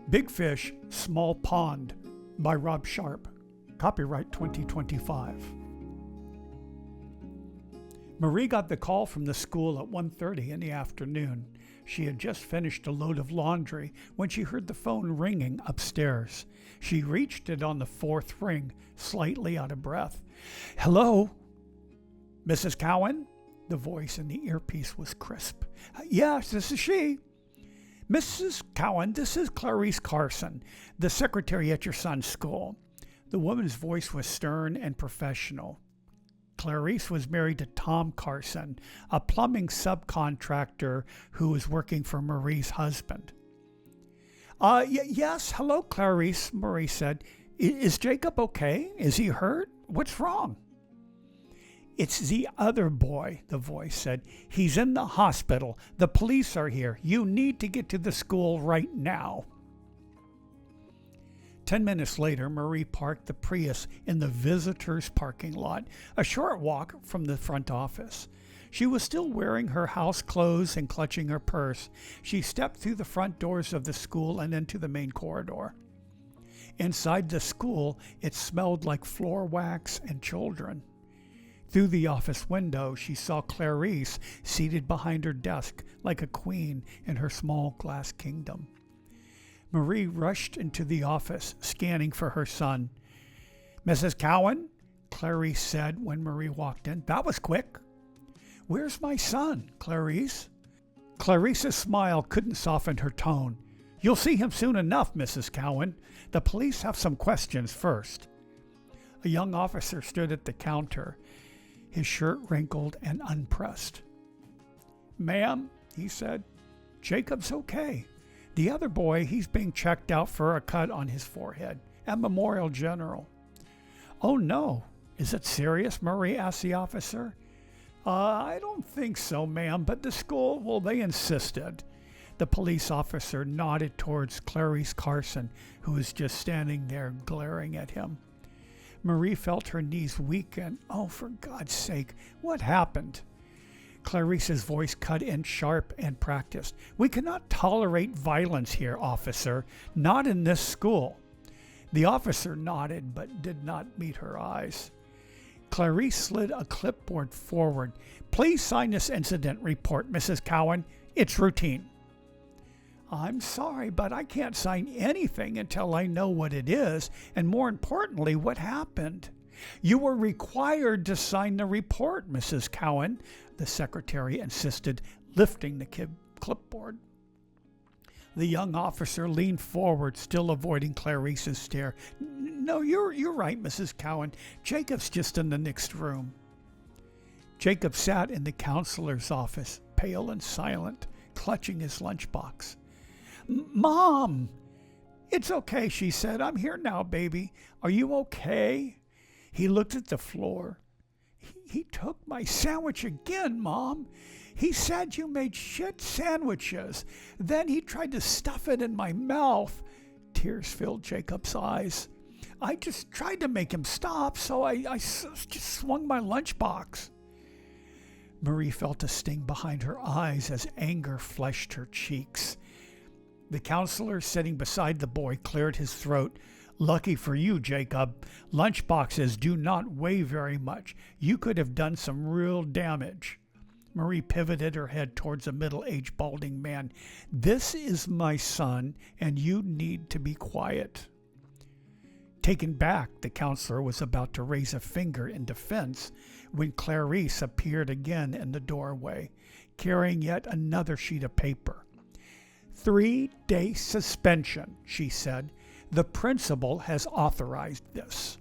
Big Fish, Small Pond by Rob Sharpe. Copyright 2025. Marie got the call from the school at 1:30 in the afternoon. She had just finished a load of laundry when she heard the phone ringing upstairs. She reached it on the fourth ring, slightly out of breath. "Hello? Mrs. Cowan?" The voice in the earpiece was crisp. "Yes, this is she." "Mrs. Cowan, this is Clarice Carson, the secretary at your son's school." The woman's voice was stern and professional. Clarice was married to Tom Carson, a plumbing subcontractor who was working for Marie's husband. Yes, hello, Clarice," Marie said. Is Jacob okay? Is he hurt? What's wrong?" "It's the other boy," the voice said. "He's in the hospital. The police are here. You need to get to the school right now." 10 minutes later, Marie parked the Prius in the visitors' parking lot, a short walk from the front office. She was still wearing her house clothes and clutching her purse. She stepped through the front doors of the school and into the main corridor. Inside the school, it smelled like floor wax and children. Through the office window, she saw Clarice seated behind her desk like a queen in her small glass kingdom. Marie rushed into the office, scanning for her son. "Mrs. Cowan?" Clarice said when Marie walked in. "That was quick." "Where's my son, Clarice?" Clarice's smile couldn't soften her tone. "You'll see him soon enough, Mrs. Cowan. The police have some questions first." A young officer stood at the counter, his shirt wrinkled and unpressed. "Ma'am," he said, "Jacob's okay. The other boy, he's being checked out for a cut on his forehead at Memorial General." "Oh, no. Is it serious?" Marie asked the officer. I don't think so, ma'am, but the school, well, they insisted." The police officer nodded towards Clarice Carson, who was just standing there glaring at him. Marie felt her knees weaken. "Oh, for God's sake, what happened?" Clarice's voice cut in sharp and practiced. "We cannot tolerate violence here, officer. Not in this school." The officer nodded but did not meet her eyes. Clarice slid a clipboard forward. "Please sign this incident report, Mrs. Cowan. It's routine." "I'm sorry, but I can't sign anything until I know what it is, and more importantly, what happened." "You were required to sign the report, Mrs. Cowan," the secretary insisted, lifting the clipboard. The young officer leaned forward, still avoiding Clarice's stare. "No, you're right, Mrs. Cowan. Jacob's just in the next room." Jacob sat in the counselor's office, pale and silent, clutching his lunchbox. "Mom!" "It's okay," she said. "I'm here now, baby. Are you okay?" He looked at the floor. He took my sandwich again, Mom. He said you made shit sandwiches. Then he tried to stuff it in my mouth." Tears filled Jacob's eyes. "I just tried to make him stop, so I just swung my lunchbox." Marie felt a sting behind her eyes as anger flushed her cheeks. The counselor sitting beside the boy cleared his throat. "Lucky for you, Jacob. Lunchboxes do not weigh very much. You could have done some real damage." Marie pivoted her head towards a middle-aged balding man. "This is my son, and you need to be quiet." Taken back, the counselor was about to raise a finger in defense when Clarice appeared again in the doorway, carrying yet another sheet of paper. 3-day suspension, she said. "The principal has authorized this."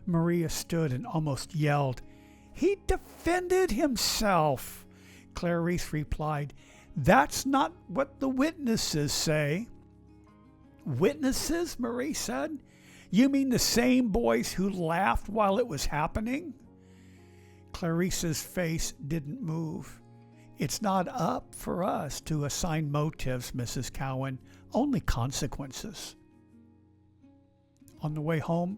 Maria stood and almost yelled. "He defended himself," Clarice replied. "That's not what the witnesses say." "Witnesses?" Marie said. "You mean the same boys who laughed while it was happening?" Clarice's face didn't move. "It's not up for us to assign motives, Mrs. Cowan, only consequences." On the way home,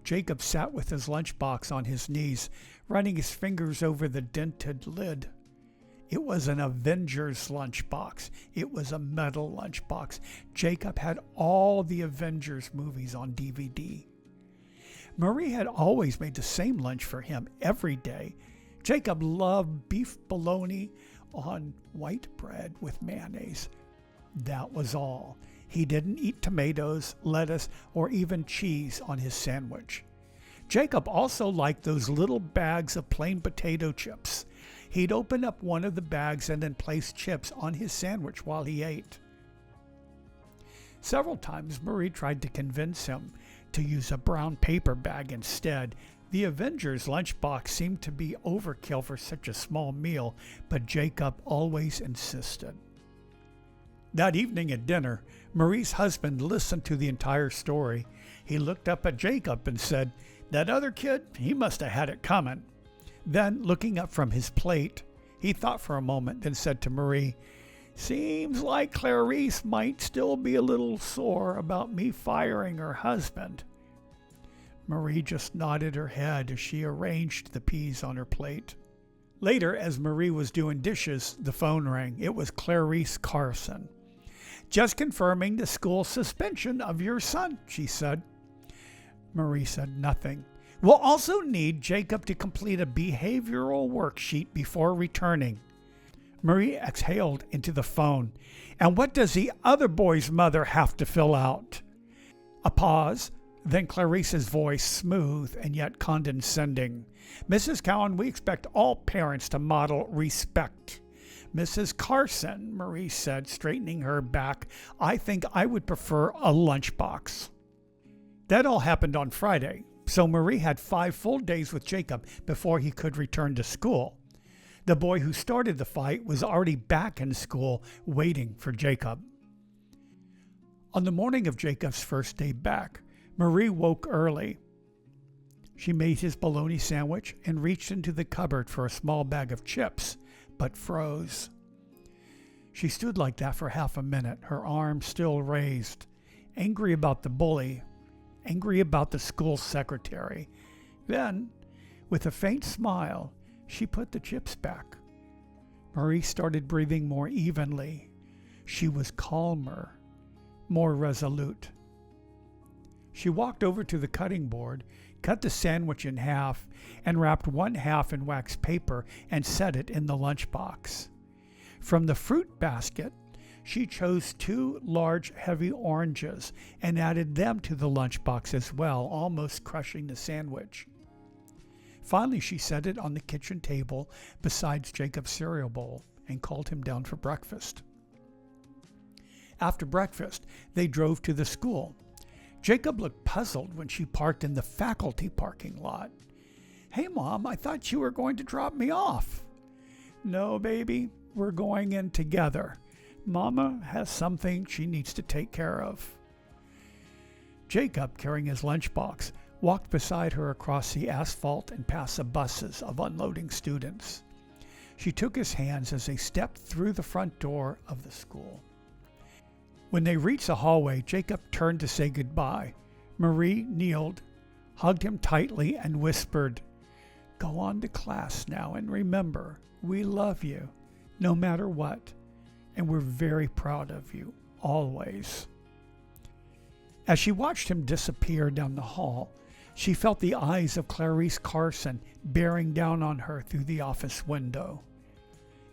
Jacob sat with his lunchbox on his knees, running his fingers over the dented lid. It was an Avengers lunchbox. It was a metal lunchbox. Jacob had all the Avengers movies on DVD. Marie had always made the same lunch for him every day. Jacob loved beef bologna on white bread with mayonnaise. That was all. He didn't eat tomatoes, lettuce, or even cheese on his sandwich. Jacob also liked those little bags of plain potato chips. He'd open up one of the bags and then place chips on his sandwich while he ate. Several times Marie tried to convince him to use a brown paper bag instead. The Avengers lunchbox seemed to be overkill for such a small meal, but Jacob always insisted. That evening at dinner, Marie's husband listened to the entire story. He looked up at Jacob and said, "That other kid, he must have had it coming." Then, looking up from his plate, he thought for a moment, then said to Marie, "Seems like Clarice might still be a little sore about me firing her husband." Marie just nodded her head as she arranged the peas on her plate. Later, as Marie was doing dishes, the phone rang. It was Clarice Carson. "Just confirming the school suspension of your son," she said. Marie said nothing. "We'll also need Jacob to complete a behavioral worksheet before returning." Marie exhaled into the phone. "And what does the other boy's mother have to fill out?" A pause, then Clarice's voice, smooth and yet condescending. "Mrs. Cowan, we expect all parents to model respect." "Mrs. Carson," Marie said, straightening her back, "I think I would prefer a lunchbox." That all happened on Friday, so Marie had 5 full days with Jacob before he could return to school. The boy who started the fight was already back in school, waiting for Jacob. On the morning of Jacob's first day back, Marie woke early. She made his bologna sandwich and reached into the cupboard for a small bag of chips, but froze. She stood like that for half a minute, her arms still raised, angry about the bully, angry about the school secretary. Then, with a faint smile, she put the chips back. Marie started breathing more evenly. She was calmer, more resolute. She walked over to the cutting board, cut the sandwich in half, and wrapped one half in wax paper and set it in the lunchbox. From the fruit basket, she chose 2 large, heavy oranges and added them to the lunchbox as well, almost crushing the sandwich. Finally, she set it on the kitchen table beside Jacob's cereal bowl and called him down for breakfast. After breakfast, they drove to the school. Jacob looked puzzled when she parked in the faculty parking lot. "Hey, Mom, I thought you were going to drop me off." "No, baby, we're going in together. Mama has something she needs to take care of." Jacob, carrying his lunchbox, walked beside her across the asphalt and past the buses of unloading students. She took his hands as they stepped through the front door of the school. When they reached the hallway, Jacob turned to say goodbye. Marie kneeled, hugged him tightly, and whispered, "Go on to class now, and remember, we love you, no matter what, and we're very proud of you, always." As she watched him disappear down the hall, she felt the eyes of Clarice Carson bearing down on her through the office window.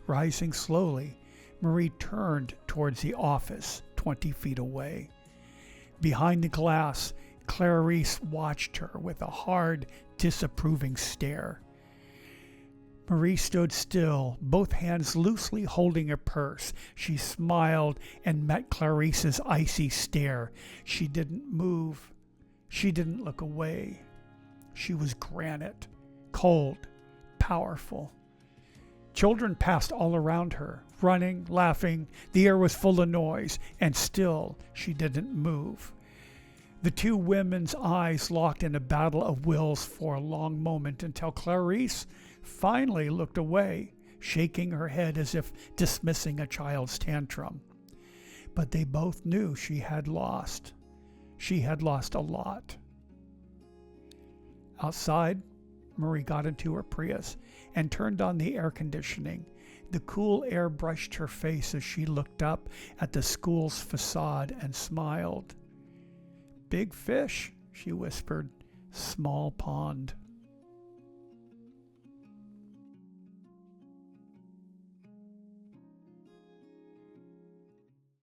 Rising slowly, Marie turned towards the office 20 feet away. Behind the glass, Clarice watched her with a hard, disapproving stare. Marie stood still, both hands loosely holding a purse. She smiled and met Clarice's icy stare. She didn't move. She didn't look away. She was granite, cold, powerful. Children passed all around her, running, laughing. The air was full of noise, and still she didn't move. The 2 women's eyes locked in a battle of wills for a long moment until Clarice finally looked away, shaking her head as if dismissing a child's tantrum. But they both knew she had lost. She had lost a lot. Outside, Marie got into her Prius and turned on the air conditioning. The cool air brushed her face as she looked up at the school's facade and smiled. "Big fish," she whispered. "Small pond."